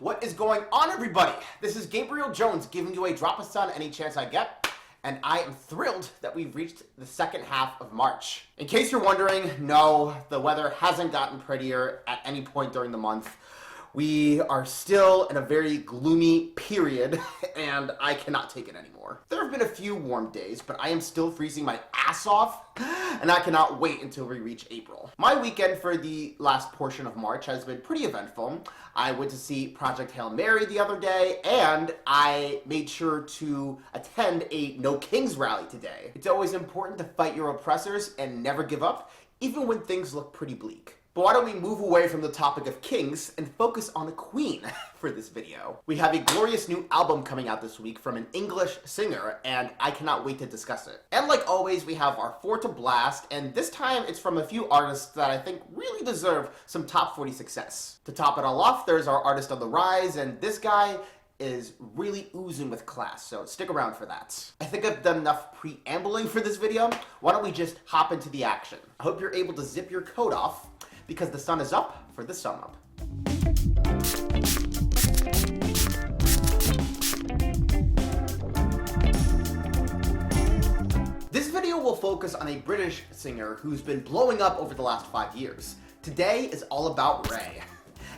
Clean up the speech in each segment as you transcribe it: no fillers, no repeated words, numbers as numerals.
What is going on, everybody? This is Gabriel Jones giving you a drop of sun any chance I get, and I am thrilled that we've reached the second half of March. In case you're wondering, no, the weather hasn't gotten prettier at any point during the month. We are still in a very gloomy period, and I cannot take it anymore. There have been a few warm days, but I am still freezing my ass off, and I cannot wait until we reach April. My weekend for the last portion of March has been pretty eventful. I went to see Project Hail Mary the other day, and I made sure to attend a No Kings rally today. It's always important to fight your oppressors and never give up, even when things look pretty bleak. But why don't we move away from the topic of kings and focus on a queen for this video. We have a glorious new album coming out this week from an English singer, and I cannot wait to discuss it. And like always, we have our 4 to blast, and this time it's from a few artists that I think really deserve some top 40 success. To top it all off, there's our artist on the rise, and this guy is really oozing with class, so stick around for that. I think I've done enough preambling for this video. Why don't we just hop into the action? I hope you're able to zip your coat off, because the sun is up for the sum up. This video will focus on a British singer who's been blowing up over the last 5 years. Today is all about Raye,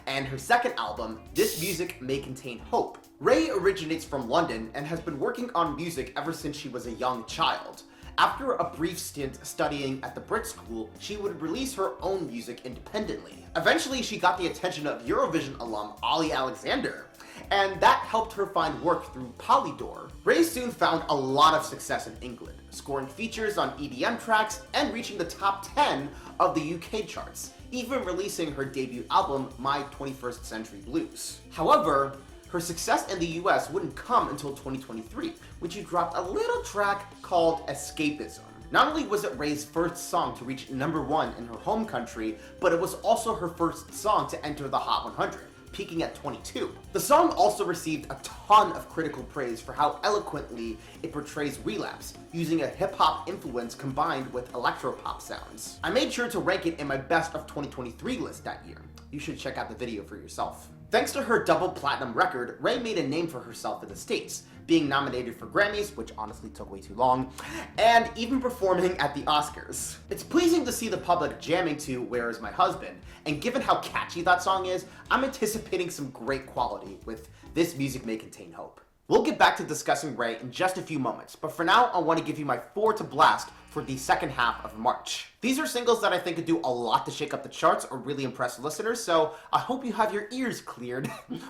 and her second album, This Music May Contain Hope. Raye originates from London and has been working on music ever since she was a young child. After a brief stint studying at the Brit School, she would release her own music independently. Eventually, she got the attention of Eurovision alum Ollie Alexander, and that helped her find work through Polydor. Raye soon found a lot of success in England, scoring features on EDM tracks and reaching the top 10 of the UK charts, even releasing her debut album, My 21st Century Blues. However, her success in the US wouldn't come until 2023, when she dropped a little track called Escapism. Not only was it Raye's first song to reach #1 in her home country, but it was also her first song to enter the Hot 100, peaking at 22. The song also received a ton of critical praise for how eloquently it portrays relapse, using a hip-hop influence combined with electropop sounds. I made sure to rank it in my best of 2023 list that year. You should check out the video for yourself. Thanks to her double platinum record, Raye made a name for herself in the States, being nominated for Grammys, which honestly took way too long, and even performing at the Oscars. It's pleasing to see the public jamming to Where Is My Husband, and given how catchy that song is, I'm anticipating some great quality with This Music May Contain Hope. We'll get back to discussing Raye in just a few moments, but for now, I want to give you my 4 to blast for the second half of March. These are singles that I think could do a lot to shake up the charts or really impress listeners, so I hope you have your ears cleared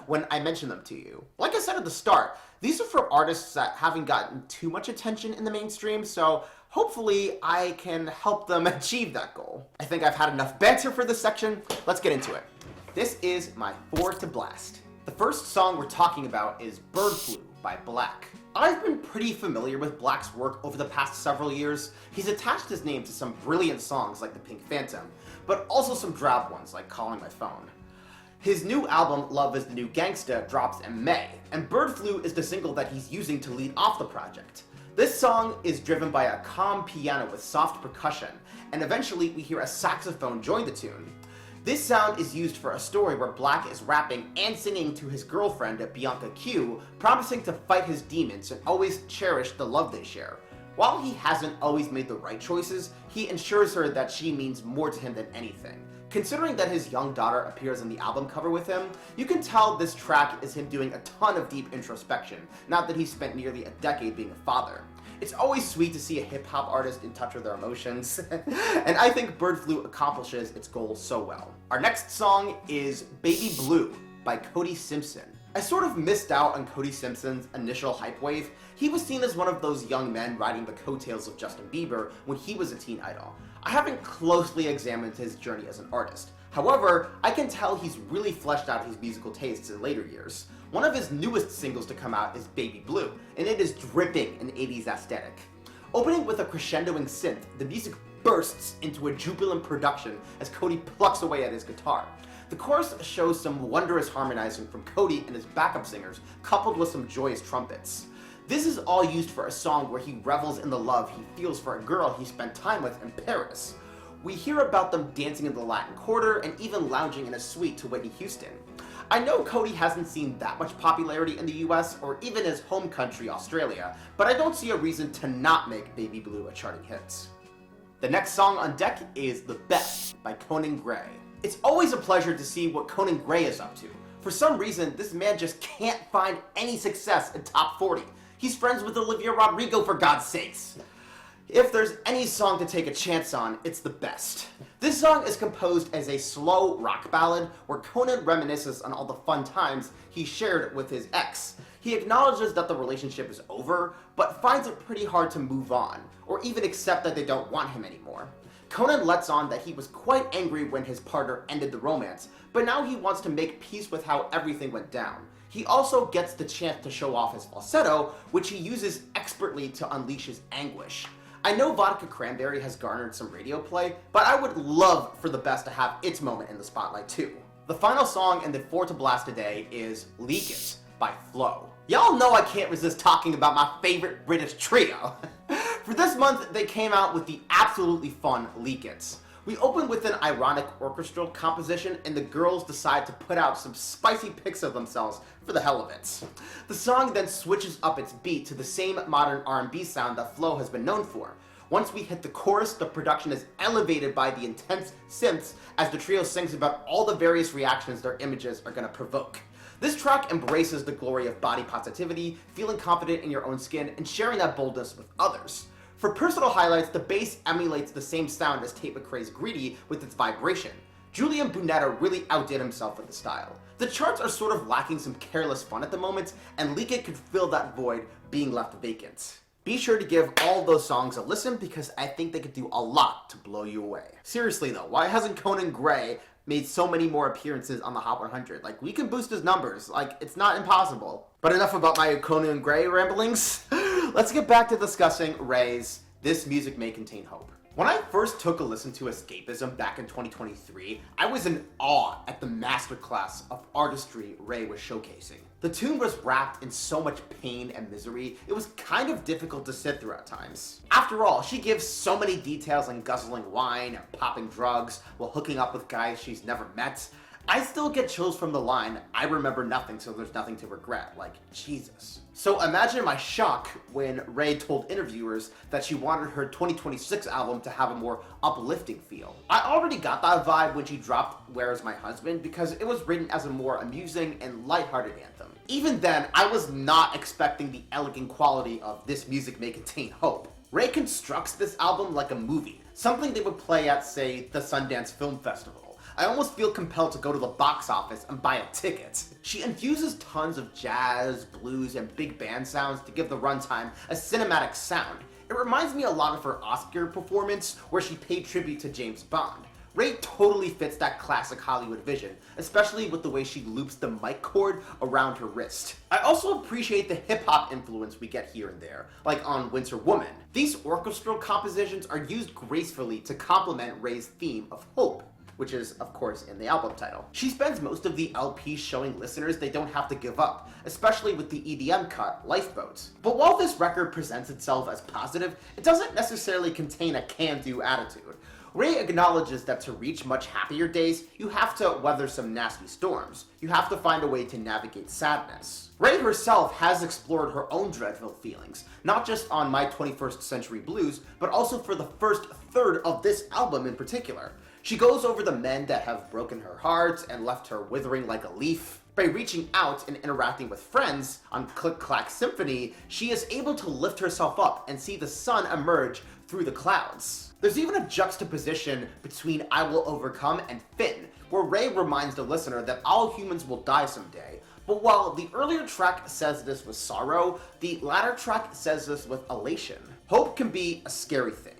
when I mention them to you. Like I said at the start, these are for artists that haven't gotten too much attention in the mainstream, so hopefully I can help them achieve that goal. I think I've had enough banter for this section. Let's get into it. This is my 4 to blast. The first song we're talking about is Bird Flu by Black. I've been pretty familiar with Black's work over the past several years. He's attached his name to some brilliant songs like The Pink Phantom, but also some drab ones like Calling My Phone. His new album, Love Is the New Gangsta, drops in May, and Bird Flu is the single that he's using to lead off the project. This song is driven by a calm piano with soft percussion, and eventually we hear a saxophone join the tune. This sound is used for a story where Black is rapping and singing to his girlfriend, Bianca Q, promising to fight his demons and always cherish the love they share. While he hasn't always made the right choices, he ensures her that she means more to him than anything. Considering that his young daughter appears on the album cover with him, you can tell this track is him doing a ton of deep introspection, now that he's spent nearly a decade being a father. It's always sweet to see a hip-hop artist in touch with their emotions, and I think Bird Flu accomplishes its goal so well. Our next song is Baby Blue by Cody Simpson. I sort of missed out on Cody Simpson's initial hype wave. He was seen as one of those young men riding the coattails of Justin Bieber when he was a teen idol. I haven't closely examined his journey as an artist. However, I can tell he's really fleshed out his musical tastes in later years. One of his newest singles to come out is Baby Blue, and it is dripping in 80s aesthetic. Opening with a crescendoing synth, the music bursts into a jubilant production as Cody plucks away at his guitar. The chorus shows some wondrous harmonizing from Cody and his backup singers, coupled with some joyous trumpets. This is all used for a song where he revels in the love he feels for a girl he spent time with in Paris. We hear about them dancing in the Latin Quarter and even lounging in a suite to Whitney Houston. I know Cody hasn't seen that much popularity in the US or even his home country, Australia, but I don't see a reason to not make Baby Blue a charting hit. The next song on deck is The Best by Conan Gray. It's always a pleasure to see what Conan Gray is up to. For some reason, this man just can't find any success in top 40. He's friends with Olivia Rodrigo, for God's sakes. If there's any song to take a chance on, it's The Best. This song is composed as a slow rock ballad where Conan reminisces on all the fun times he shared with his ex. He acknowledges that the relationship is over, but finds it pretty hard to move on, or even accept that they don't want him anymore. Conan lets on that he was quite angry when his partner ended the romance, but now he wants to make peace with how everything went down. He also gets the chance to show off his falsetto, which he uses expertly to unleash his anguish. I know Vodka Cranberry has garnered some radio play, but I would love for The Best to have its moment in the spotlight too. The final song in the For to Blast today is Leak It by Flo. Y'all know I can't resist talking about my favorite British trio. For this month, they came out with the absolutely fun Leak It. We open with an ironic orchestral composition, and the girls decide to put out some spicy pics of themselves for the hell of it. The song then switches up its beat to the same modern R&B sound that Flo has been known for. Once we hit the chorus, the production is elevated by the intense synths as the trio sings about all the various reactions their images are going to provoke. This track embraces the glory of body positivity, feeling confident in your own skin, and sharing that boldness with others. For personal highlights, the bass emulates the same sound as Tate McRae's Greedy with its vibration. Julian Bunetta really outdid himself with the style. The charts are sort of lacking some careless fun at the moment, and Leak It could fill that void being left vacant. Be sure to give all those songs a listen because I think they could do a lot to blow you away. Seriously though, why hasn't Conan Gray made so many more appearances on the Hot 100? Like, we can boost his numbers. Like, it's not impossible. But enough about my Conan Gray ramblings. Let's get back to discussing Raye's This Music May Contain Hope. When I first took a listen to Escapism back in 2023, I was in awe at the masterclass of artistry Raye was showcasing. The tune was wrapped in so much pain and misery, it was kind of difficult to sit through at times. After all, she gives so many details on guzzling wine and popping drugs while hooking up with guys she's never met. I still get chills from the line, I remember nothing so there's nothing to regret. Like, Jesus. So imagine my shock when Raye told interviewers that she wanted her 2026 album to have a more uplifting feel. I already got that vibe when she dropped Where Is My Husband because it was written as a more amusing and lighthearted anthem. Even then, I was not expecting the elegant quality of This Music May Contain Hope. Raye constructs this album like a movie, something they would play at, say, the Sundance Film Festival. I almost feel compelled to go to the box office and buy a ticket. She infuses tons of jazz, blues, and big band sounds to give the runtime a cinematic sound. It reminds me a lot of her Oscar performance where she paid tribute to James Bond. Raye totally fits that classic Hollywood vision, especially with the way she loops the mic cord around her wrist. I also appreciate the hip-hop influence we get here and there, like on Winter Woman. These orchestral compositions are used gracefully to complement Raye's theme of hope, which is, of course, in the album title. She spends most of the LP showing listeners they don't have to give up, especially with the EDM cut, Lifeboat. But while this record presents itself as positive, it doesn't necessarily contain a can-do attitude. Raye acknowledges that to reach much happier days, you have to weather some nasty storms. You have to find a way to navigate sadness. Raye herself has explored her own dreadful feelings, not just on My 21st Century Blues, but also for the first third of this album in particular. She goes over the men that have broken her heart and left her withering like a leaf. By reaching out and interacting with friends on Click Clack Symphony, she is able to lift herself up and see the sun emerge through the clouds. There's even a juxtaposition between I Will Overcome and Finn, where Raye reminds the listener that all humans will die someday. But while the earlier track says this with sorrow, the latter track says this with elation. Hope can be a scary thing.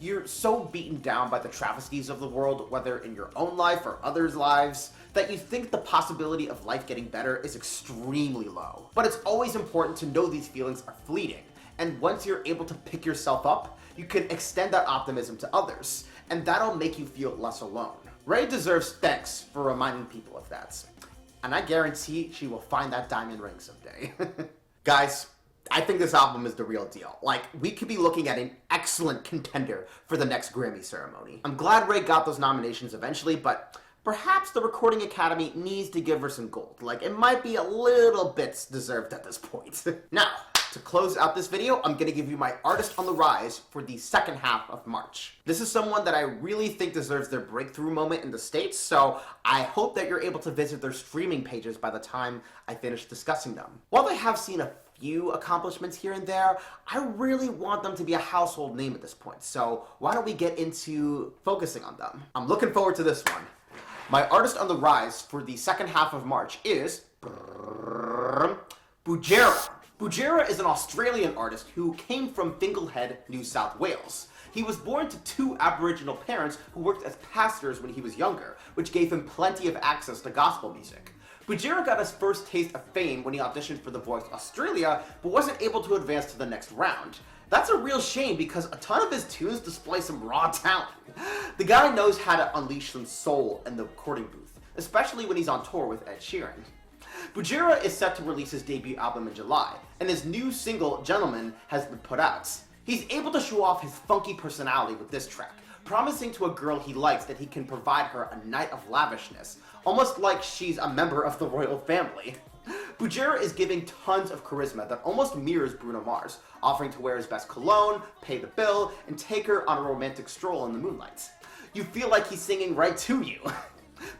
You're so beaten down by the travesties of the world, whether in your own life or others' lives, that you think the possibility of life getting better is extremely low. But it's always important to know these feelings are fleeting, and once you're able to pick yourself up, you can extend that optimism to others, and that'll make you feel less alone. Raye deserves thanks for reminding people of that, and I guarantee she will find that diamond ring someday. Guys, I think this album is the real deal. Like, we could be looking at an excellent contender for the next Grammy ceremony. I'm glad Raye got those nominations eventually, but perhaps the Recording Academy needs to give her some gold. Like, it might be a little bit deserved at this point. Now, to close out this video, I'm gonna give you my artist on the rise for the second half of March. This is someone that I really think deserves their breakthrough moment in the States, so I hope that you're able to visit their streaming pages by the time I finish discussing them. While I have seen a few accomplishments here and there, I really want them to be a household name at this point, so why don't we get into focusing on them? I'm looking forward to this one. My artist on the rise for the second half of March is Bujera. Bujera is an Australian artist who came from Finglehead, New South Wales. He was born to two Aboriginal parents who worked as pastors when he was younger, which gave him plenty of access to gospel music. Bujera got his first taste of fame when he auditioned for The Voice Australia, but wasn't able to advance to the next round. That's a real shame because a ton of his tunes display some raw talent. The guy knows how to unleash some soul in the recording booth, especially when he's on tour with Ed Sheeran. Bujera is set to release his debut album in July, and his new single, Gentleman, has been put out. He's able to show off his funky personality with this track, promising to a girl he likes that he can provide her a night of lavishness, almost like she's a member of the royal family. Bujera is giving tons of charisma that almost mirrors Bruno Mars, offering to wear his best cologne, pay the bill, and take her on a romantic stroll in the moonlight. You feel like he's singing right to you.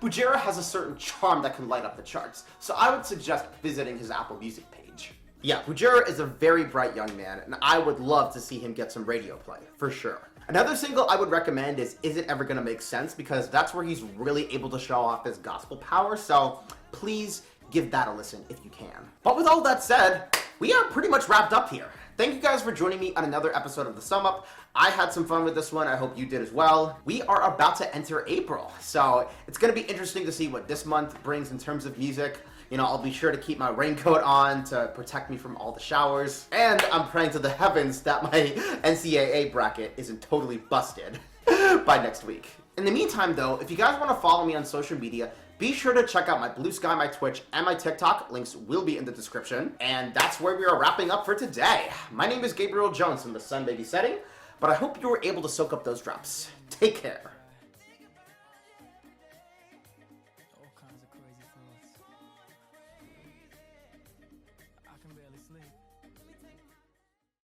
Bujera has a certain charm that can light up the charts, so I would suggest visiting his Apple Music page. Yeah, Bujera is a very bright young man, and I would love to see him get some radio play, for sure. Another single I would recommend is It Ever Gonna Make Sense, because that's where he's really able to show off his gospel power, so please give that a listen if you can. But with all that said, we are pretty much wrapped up here. Thank you guys for joining me on another episode of The Sum Up. I had some fun with this one. I hope you did as well. We are about to enter April, so it's going to be interesting to see what this month brings in terms of music. You know, I'll be sure to keep my raincoat on to protect me from all the showers. And I'm praying to the heavens that my NCAA bracket isn't totally busted by next week. In the meantime, though, if you guys want to follow me on social media, be sure to check out my Blue Sky, my Twitch, and my TikTok. Links will be in the description. And that's where we are wrapping up for today. My name is Gabriel Jones from the Sun Baby setting, but I hope you were able to soak up those drops. Take care.